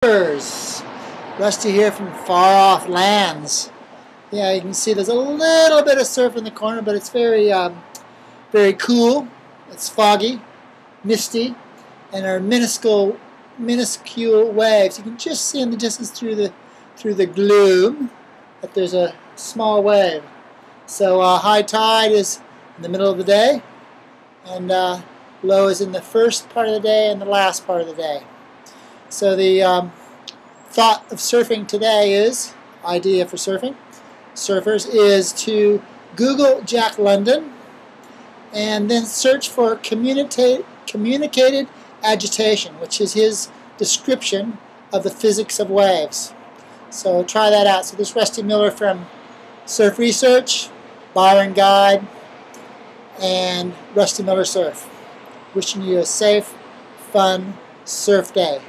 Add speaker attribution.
Speaker 1: Rusty here from far off lands. Yeah, you can see there's a little bit of surf in the corner, but it's very cool. It's foggy, misty, and our minuscule waves. You can just see in the distance through the gloom that there's a small wave. So high tide is in the middle of the day, and low is in the first part of the day and the last part of the day. So the thought of surfing today is, idea for surfers, is to Google Jack London and then search for communicated agitation, which is his description of the physics of waves. So try that out. So this is Rusty Miller from Surf Research, Byron Guide, and Rusty Miller Surf. Wishing you a safe, fun surf day.